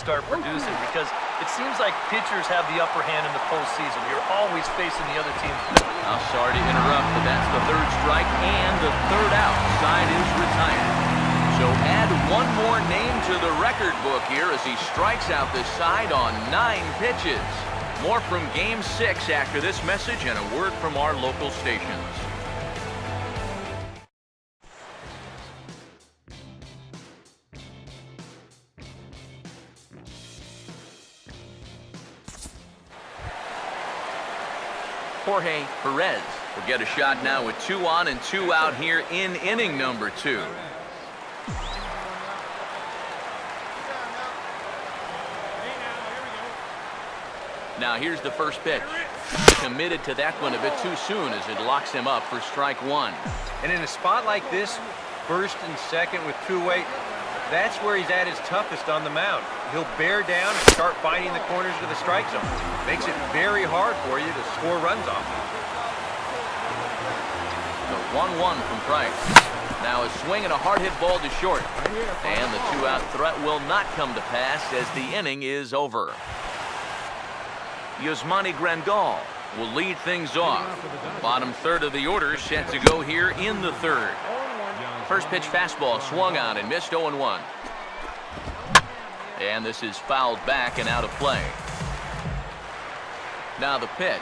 start producing, because it seems like pitchers have the upper hand in the postseason. You're always facing the other team's pitcher. I'm sorry to interrupt, but that's the third strike and the third out. Side is retired. So add one more name to the record book here as he strikes out this side on 9 pitches. More from Game 6 after this message and a word from our local stations. Jorge Perez will get a shot now with 2 on and 2 out here in inning number 2. Now here's the first pitch. Committed to that one a bit too soon as it locks him up for strike 1. And in a spot like this, first and second with 2 away, that's where he's at his toughest on the mound. He'll bear down and start finding the corners of the strike zone. Makes it very hard for you to score runs off. The 1-1 from Price. Now a swing and a hard hit ball to short. And the 2-out threat will not come to pass as the inning is over. Yasmani Grandal will lead things off. Bottom third of the order set to go here in the third. First pitch fastball swung on and missed 0-1. And this is fouled back and out of play. Now the pitch.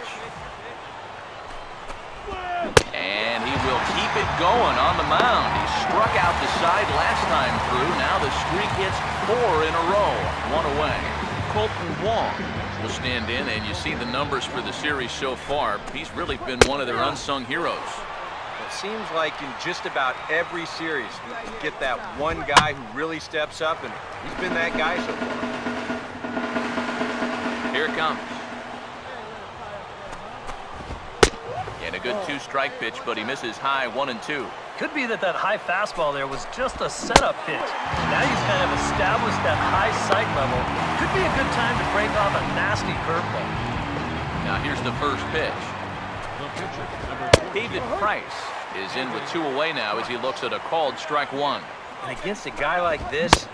And he will keep it going on the mound. He struck out the side last time through. Now the streak hits 4 in a row. 1 away. Colton Wong will stand in, and you see the numbers for the series so far. He's really been one of their unsung heroes. It seems like in just about every series, you get that one guy who really steps up, and he's been that guy so far. Here it comes. And a good 2-strike pitch, but he misses high 1 and 2. Could be that high fastball there was just a setup pitch. Now he's kind of established that high sight level. Could be a good time to break off a nasty curveball. Now here's the first pitch. David Price is in with 2 away now as he looks at a called strike 1. And against a guy like this,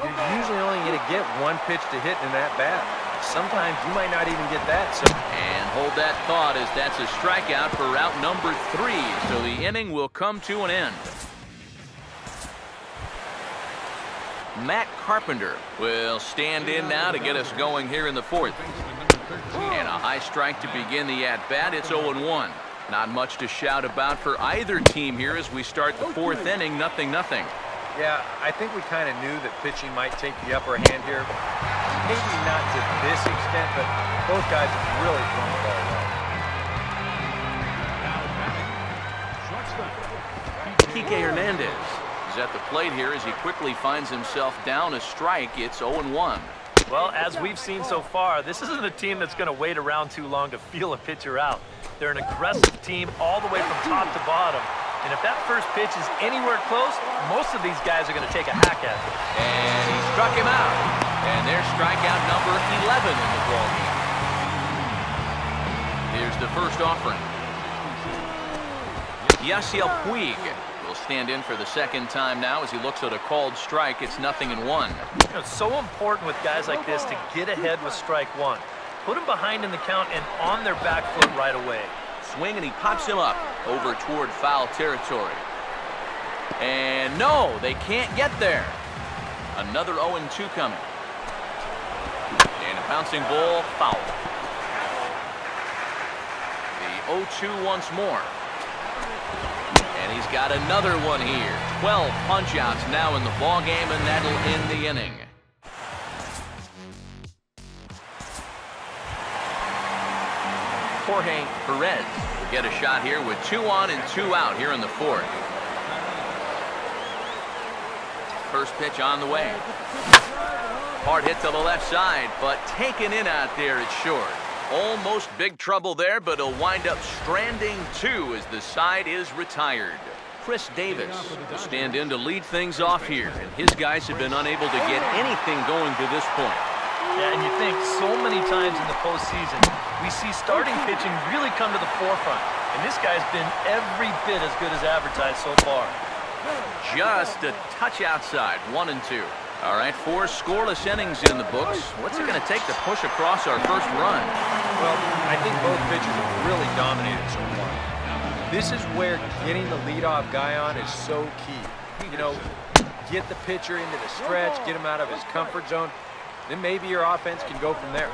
you're usually only going to get 1 pitch to hit in that bat. Sometimes you might not even get that. And hold that thought as that's a strikeout for route number 3. So the inning will come to an end. Matt Carpenter will stand in now to get us going here in the 4th. And a high strike to begin the at-bat. It's 0-1. Not much to shout about for either team here as we start the 4th inning. 0-0. Yeah, I think we kind of knew that pitching might take the upper hand here. Maybe not to this extent, but both guys have really thrown the ball well. Kike Hernandez is at the plate here as he quickly finds himself down a strike. It's 0-1. Well, as we've seen so far, this isn't a team that's going to wait around too long to feel a pitcher out. They're an aggressive team all the way from top to bottom. And if that first pitch is anywhere close, most of these guys are going to take a hack at it. And he struck him out. And there's strikeout number 11 in the ballgame. Here's the first offering. Yasiel Puig will stand in for the second time now as he looks at a called strike. It's 0-1. You know, it's so important with guys like this to get ahead with strike 1. Put them behind in the count and on their back foot right away. Swing, and he pops him up over toward foul territory. And no, they can't get there. Another 0-2 coming. And a bouncing ball, foul. The 0-2 once more. And he's got another one here. 12 punch-outs now in the ball game, and that'll end the inning. Jorge Perez will get a shot here with 2 on and 2 out here in the 4th. First pitch on the way. Hard hit to the left side, but taken in out there, it's short. Almost big trouble there, but he'll wind up stranding 2 as the side is retired. Chris Davis will stand in to lead things off here, and his guys have been unable to get anything going to this point. Yeah, and you think so many times in the postseason, we see starting pitching really come to the forefront. And this guy's been every bit as good as advertised so far. Just a touch outside, 1 and 2. All right, 4 scoreless innings in the books. What's it going to take to push across our first run? Well, I think both pitchers have really dominated so far. This is where getting the leadoff guy on is so key. You know, get the pitcher into the stretch, get him out of his comfort zone, then maybe your offense can go from there.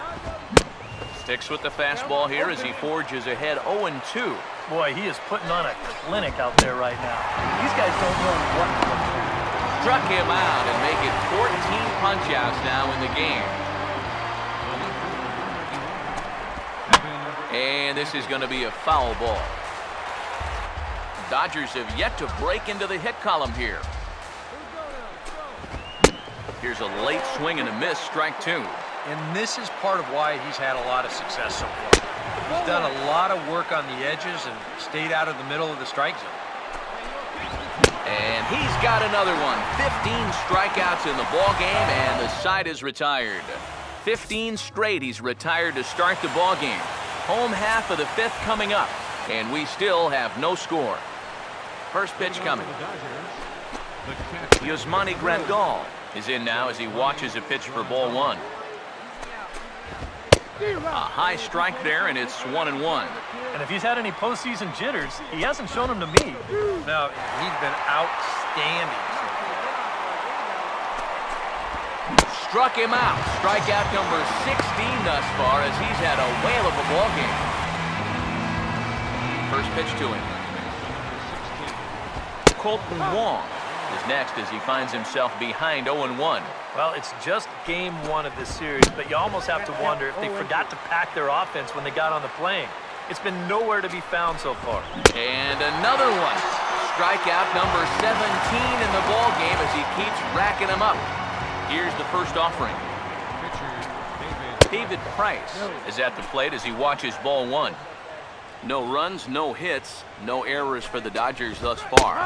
Sticks with the fastball here as he forges ahead 0-2. Boy, he is putting on a clinic out there right now. These guys don't know what to do. Struck him out and make it 14 punch-outs now in the game. And this is going to be a foul ball. Dodgers have yet to break into the hit column here. Here's a late swing and a miss, strike 2. And this is part of why he's had a lot of success so far. He's done a lot of work on the edges and stayed out of the middle of the strike zone. And he's got another one. 15 strikeouts in the ball game, and the side is retired. 15 straight he's retired to start the ball game. Home half of the 5th coming up, and we still have no score. First pitch coming. Yasmani Grandal is in now as he watches a pitch for ball 1. A high strike there, and it's 1-1. And if he's had any postseason jitters, he hasn't shown them to me. No, he's been outstanding. Struck him out. Strikeout number 16 thus far as he's had a whale of a ball game. First pitch to him. Colton Wong is next as he finds himself behind 0-1. Well, it's just game 1 of this series, but you almost have to wonder if they forgot to pack their offense when they got on the plane. It's been nowhere to be found so far. And another one. Strikeout number 17 in the ball game as he keeps racking them up. Here's the first offering. David Price is at the plate as he watches ball 1. No runs, no hits, no errors for the Dodgers thus far.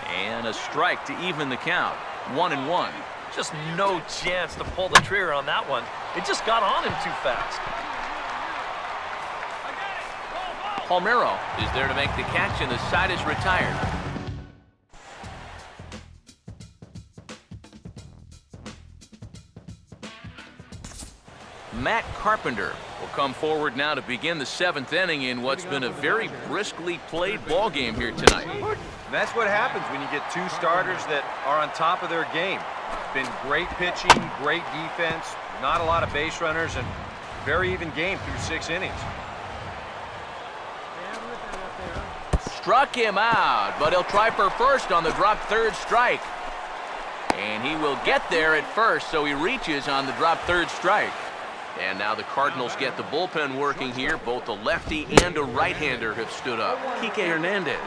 And a strike to even the count. 1-1. Just no chance to pull the trigger on that one. It just got on him too fast. Palmeiro is there to make the catch, and the side is retired. Matt Carpenter will come forward now to begin the 7th inning in what's been a very briskly played ball game here tonight. And that's what happens when you get 2 starters that are on top of their game. It's been great pitching, great defense, not a lot of base runners, and very even game through 6 innings. Struck him out, but he'll try for first on the dropped 3rd strike. And he will get there at first, so he reaches on the dropped 3rd strike. And now the Cardinals get the bullpen working here. Both a lefty and a right-hander have stood up. Kike Hernandez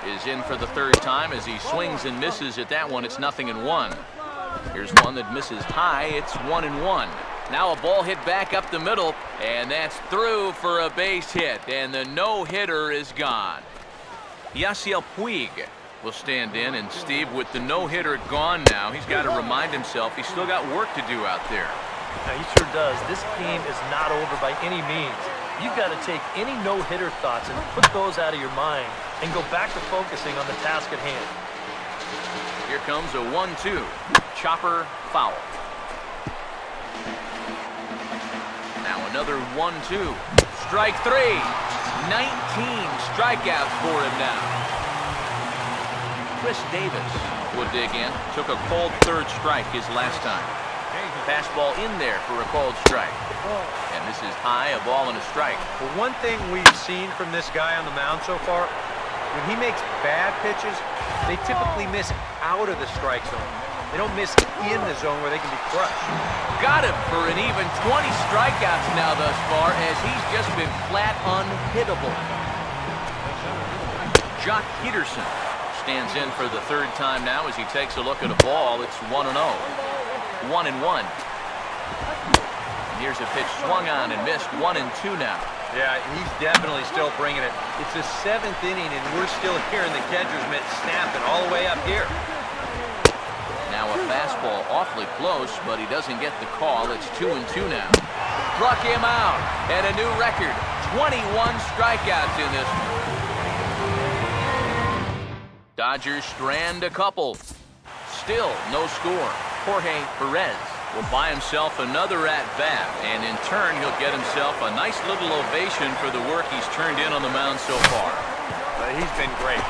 is in for the 3rd time as he swings and misses at that one. It's 0-1. Here's one that misses high. It's 1-1. Now a ball hit back up the middle, and that's through for a base hit. And the no-hitter is gone. Yasiel Puig will stand in, and Steve, with the no-hitter gone now, he's got to remind himself he's still got work to do out there. Now, he sure does. This game is not over by any means. You've got to take any no-hitter thoughts and put those out of your mind and go back to focusing on the task at hand. Here comes a 1-2. Chopper foul. Now another 1-2. Strike 3. 19 strikeouts for him now. Chris Davis would dig in. Took a called 3rd strike his last time. Fastball in there for a called strike. And this is high, a ball and a strike. But one thing we've seen from this guy on the mound so far, when he makes bad pitches, they typically miss out of the strike zone. They don't miss in the zone where they can be crushed. Got him for an even 20 strikeouts now thus far as he's just been flat unhittable. Jock Peterson stands in for the 3rd time now as he takes a look at a ball. It's 1-0. 1-1. And here's a pitch swung on and missed. 1-2 now. Yeah, he's definitely still bringing it. It's the 7th inning, and we're still hearing the catcher's mitt snapping all the way up here. Now a fastball awfully close, but he doesn't get the call. It's 2-2 now. Struck him out, and a new record. 21 strikeouts in this one. Dodgers strand a couple. Still no score. Jorge Perez will buy himself another at-bat, and in turn, he'll get himself a nice little ovation for the work he's turned in on the mound so far. He's been great.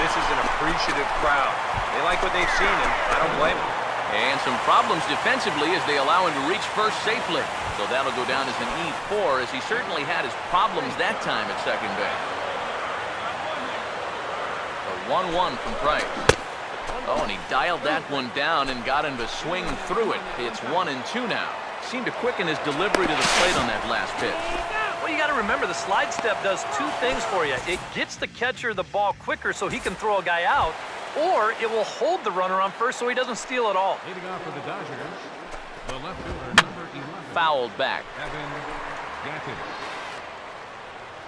This is an appreciative crowd. They like what they've seen, and I don't blame them. And some problems defensively as they allow him to reach first safely. So that'll go down as an E4, as he certainly had his problems that time at second base. A 1-1 from Price. Oh, and he dialed that one down and got him to swing through it. It's 1-2 now. Seemed to quicken his delivery to the plate on that last pitch. Well, you got to remember, the slide step does two things for you. It gets the catcher the ball quicker so he can throw a guy out, or it will hold the runner on first so he doesn't steal it all. Leading off for the Dodgers, the left fielder, number 11. Fouled back. Evan Gattis.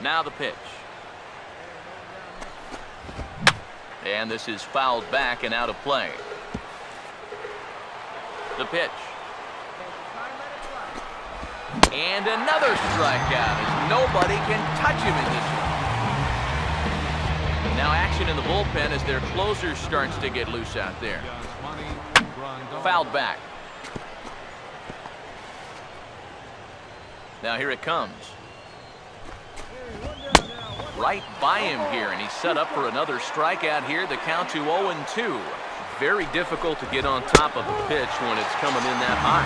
Now the pitch. And this is fouled back and out of play. The pitch. And another strikeout as nobody can touch him in this one. Now action in the bullpen as their closer starts to get loose out there. Fouled back. Now here it comes. Right by him here, and he's set up for another strikeout here. The count to 0-2. Very difficult to get on top of a pitch when it's coming in that high.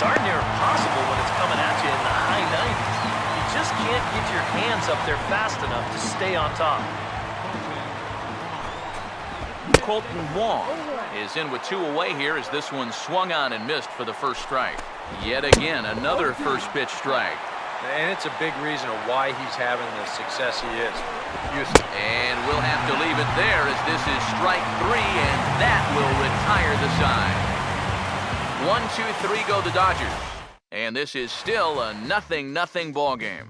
Darn near impossible when it's coming at you in the high 90s. You just can't get your hands up there fast enough to stay on top. Colton Wong is in with 2 away here as this one swung on and missed for the first strike. Yet again, another first pitch strike. And it's a big reason of why he's having the success he is. Houston. And we'll have to leave it there as this is strike 3, and that will retire the side. 1-2-3 go the Dodgers. And this is still a 0-0 ball game.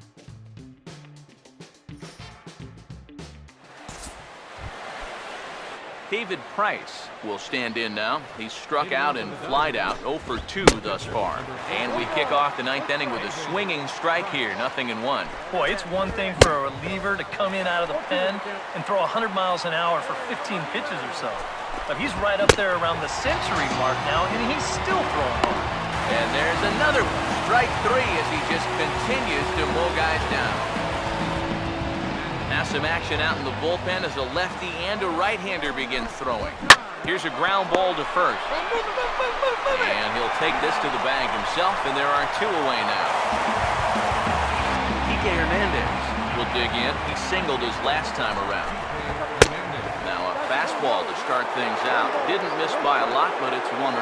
David Price will stand in now. He's struck out and flied out, 0 for 2 thus far. And we kick off the 9th inning with a swinging strike here, 0-1. Boy, it's one thing for a reliever to come in out of the pen and throw 100 miles an hour for 15 pitches or so. But he's right up there around the century mark now, and he's still throwing hard. And there's another one, strike 3, as he just continues to mow guys down. Now some action out in the bullpen as a lefty and a right-hander begin throwing. Here's a ground ball to first. And he'll take this to the bag himself, and there are 2 away now. Kike Hernandez will dig in. He singled his last time around. Now a fastball to start things out. Didn't miss by a lot, but it's 1-0.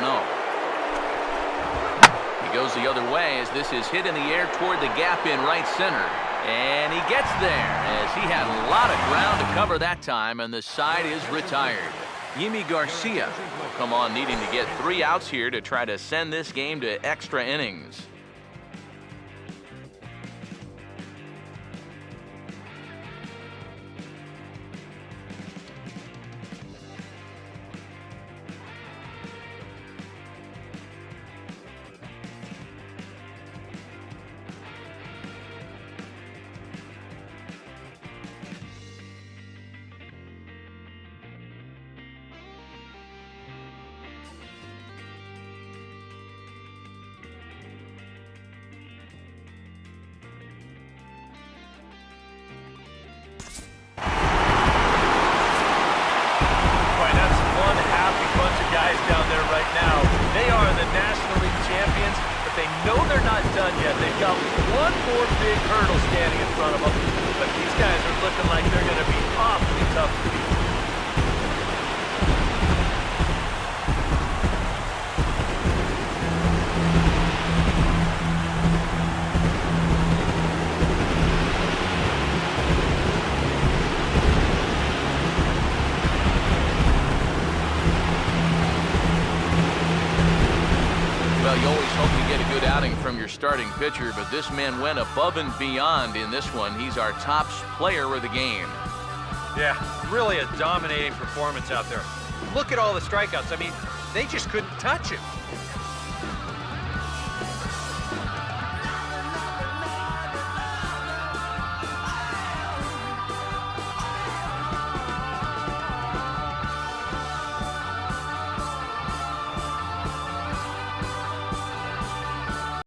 He goes the other way as this is hit in the air toward the gap in right center. And he gets there as he had a lot of ground to cover that time, and the side is retired. Yimi Garcia will come on needing to get 3 outs here to try to send this game to extra innings. They've got one more big hurdle standing in front of them, but these guys are looking like they're going to be awfully tough to beat. Well, you always hope to get a good outing from your starting pitcher, but this man went above and beyond in this one. He's our top player of the game. Yeah, really a dominating performance out there. Look at all the strikeouts. I mean, they just couldn't touch him.